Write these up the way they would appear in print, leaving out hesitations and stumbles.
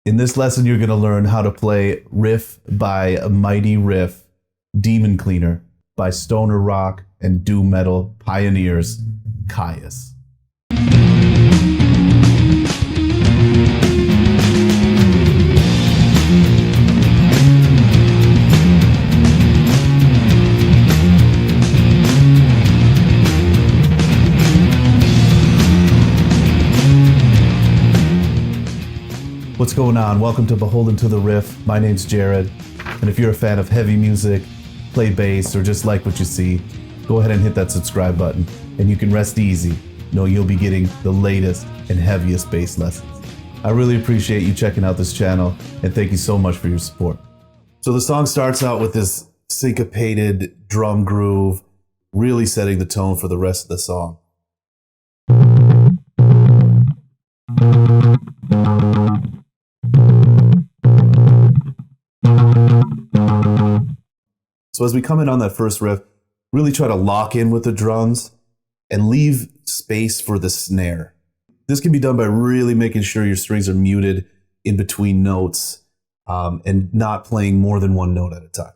In this lesson, you're going to learn how to play Riff by Mighty Riff, Demon Cleaner by stoner rock and doom metal pioneers, Kyuss. What's going on? Welcome to Beholden to the Riff. My name's Jared, and if you're a fan of heavy music, play bass, or just like what you see, go ahead and hit that subscribe button, and you can rest easy. Know you'll be getting the latest and heaviest bass lessons. I really appreciate you checking out this channel, and thank you so much for your support. So the song starts out with this syncopated drum groove, really setting the tone for the rest of the song. So as we come in on that first riff, really try to lock in with the drums and leave space for the snare. This can be done by really making sure your strings are muted in between notes and not playing more than one note at a time.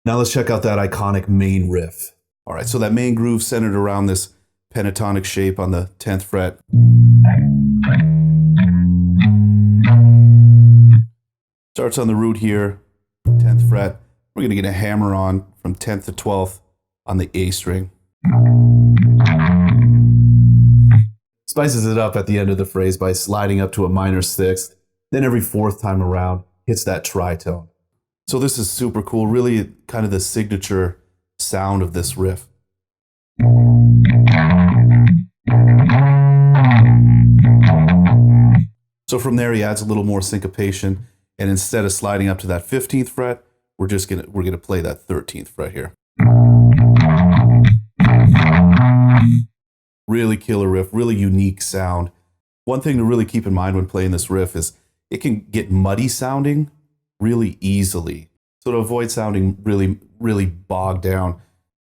Now let's check out that iconic main riff. All right, so that main groove centered around this pentatonic shape on the 10th fret. Starts on the root here, 10th fret. We're going to get a hammer on from 10th to 12th on the A string. Spices it up at the end of the phrase by sliding up to a minor 6th. Then every 4th time around, hits that tritone. So this is super cool, really kind of the signature sound of this riff. So from there, he adds a little more syncopation, and instead of sliding up to that 15th fret, we're gonna play that 13th fret here. Really killer riff, really unique sound. One thing to really keep in mind when playing this riff is it can get muddy sounding really easily. So to avoid sounding really bogged down,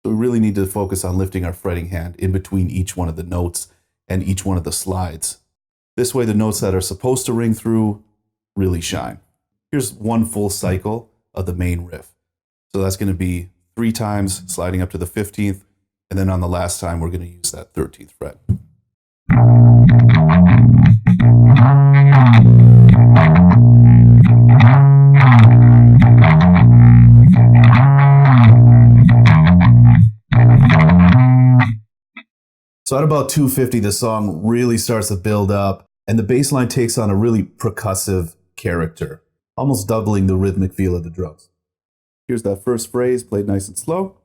we really need to focus on lifting our fretting hand in between each one of the notes and each one of the slides. This way, the notes that are supposed to ring through really shine. Here's one full cycle of the main riff. So that's going to be 3 times sliding up to the 15th, and then on the last time, we're going to use that 13th fret. So at about 250, the song really starts to build up, and the bass line takes on a really percussive character, almost doubling the rhythmic feel of the drums. Here's that first phrase, played nice and slow.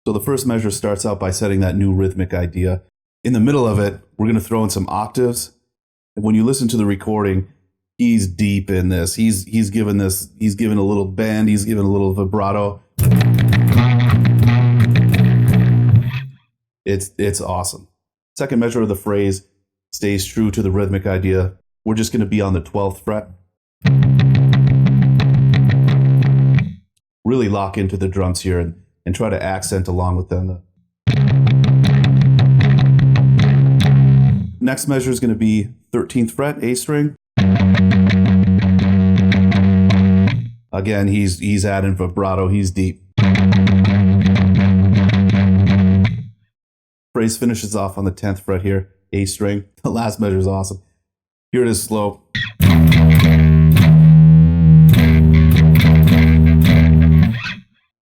So the first measure starts out by setting that new rhythmic idea. In the middle of it, we're going to throw in some octaves. And when you listen to the recording, he's deep in this. He's given a little bend, he's given a little vibrato. It's awesome. Second measure of the phrase stays true to the rhythmic idea. We're just going to be on the 12th fret. Really lock into the drums here and try to accent along with them. Next measure is going to be 13th fret, A string. Again, he's adding vibrato, he's deep. Phrase finishes off on the 10th fret here, A string. The last measure is awesome. Here it is slow.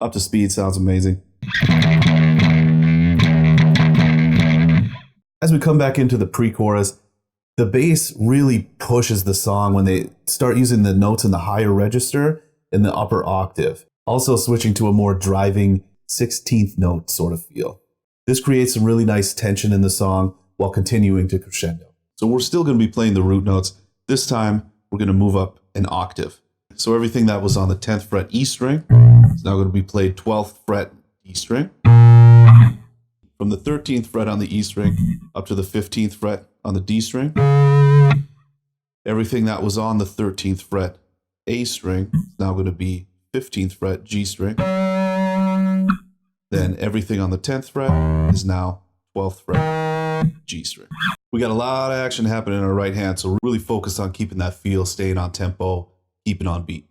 Up to speed, sounds amazing. As we come back into the pre-chorus, the bass really pushes the song when they start using the notes in the higher register in the upper octave, also switching to a more driving 16th note sort of feel. This creates some really nice tension in the song while continuing to crescendo. So we're still going to be playing the root notes. This time, we're going to move up an octave. So everything that was on the 10th fret E string is now going to be played 12th fret E string. from the 13th fret on the E string up to the 15th fret on the D string. Everything that was on the 13th fret A string is now going to be 15th fret G string. Then everything on the 10th fret is now 12th fret G string. We got a lot of action happening in our right hand, so really focus on keeping that feel, staying on tempo, keeping on beat.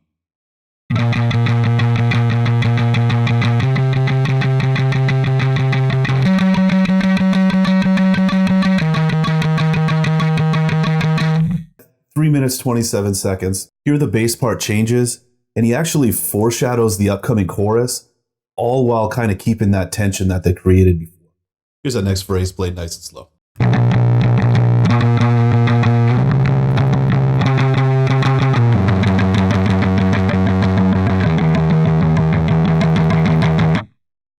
Three minutes, 27 seconds. Here the bass part changes, and he actually foreshadows the upcoming chorus, all while kind of keeping that tension that they created before. Here's that next phrase played nice and slow.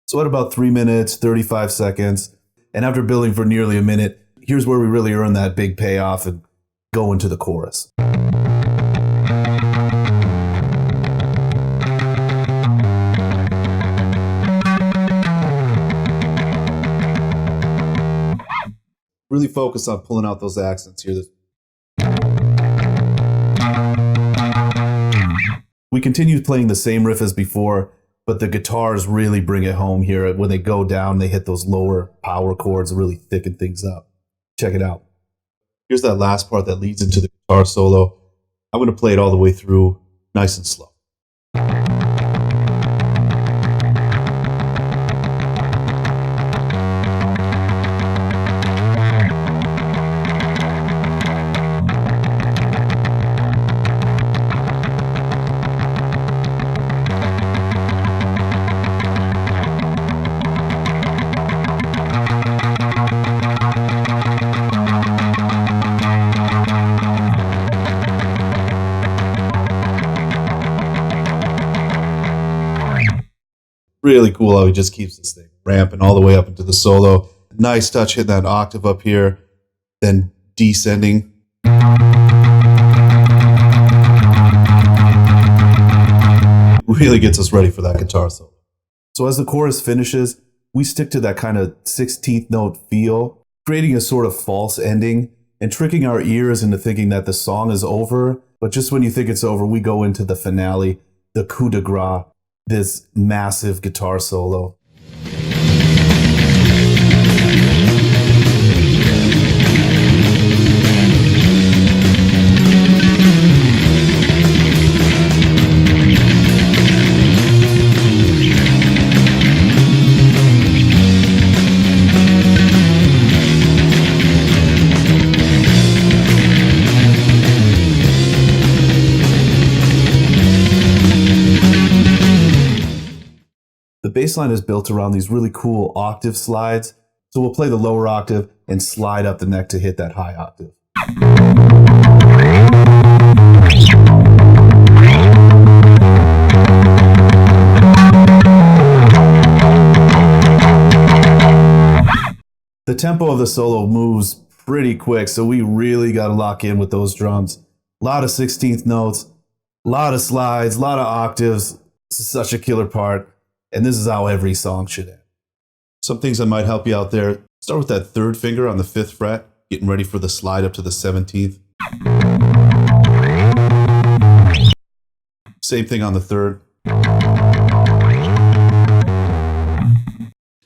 So at about 3 minutes, 35 seconds, and after building for nearly a minute, here's where we really earn that big payoff and go into the chorus. Really focus on pulling out those accents here. We continue playing the same riff as before, but the guitars really bring it home here. When they go down, they hit those lower power chords, really thicken things up. Check it out. Here's that last part that leads into the guitar solo. I'm going to play it all the way through, nice and slow. Really cool how he just keeps this thing ramping all the way up into the solo. Nice touch hitting that octave up here, then descending. Really gets us ready for that guitar solo. So as the chorus finishes, we stick to that kind of 16th note feel, creating a sort of false ending and tricking our ears into thinking that the song is over. But just when you think it's over, we go into the finale, the coup de grace, this massive guitar solo. The bass line is built around these really cool octave slides. So we'll play the lower octave and slide up the neck to hit that high octave. The tempo of the solo moves pretty quick, so we really got to lock in with those drums. A lot of 16th notes, a lot of slides, a lot of octaves. This is such a killer part. And this is how every song should end. Some things that might help you out there. Start with that third finger on the 5th fret, getting ready for the slide up to the 17th. Same thing on the 3rd.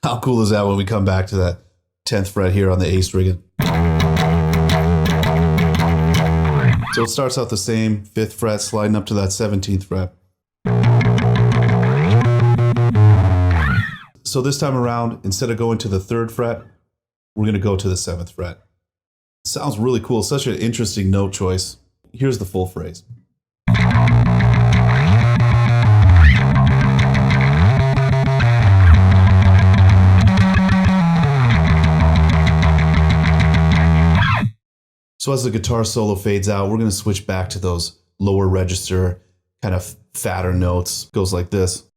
How cool is that when we come back to that 10th fret here on the A string? So it starts out the same, 5th fret, sliding up to that 17th fret. So this time around, instead of going to the 3rd fret, we're going to go to the 7th fret. Sounds really cool. Such an interesting note choice. Here's the full phrase. So as the guitar solo fades out, we're going to switch back to those lower register, kind of fatter notes. Goes like this.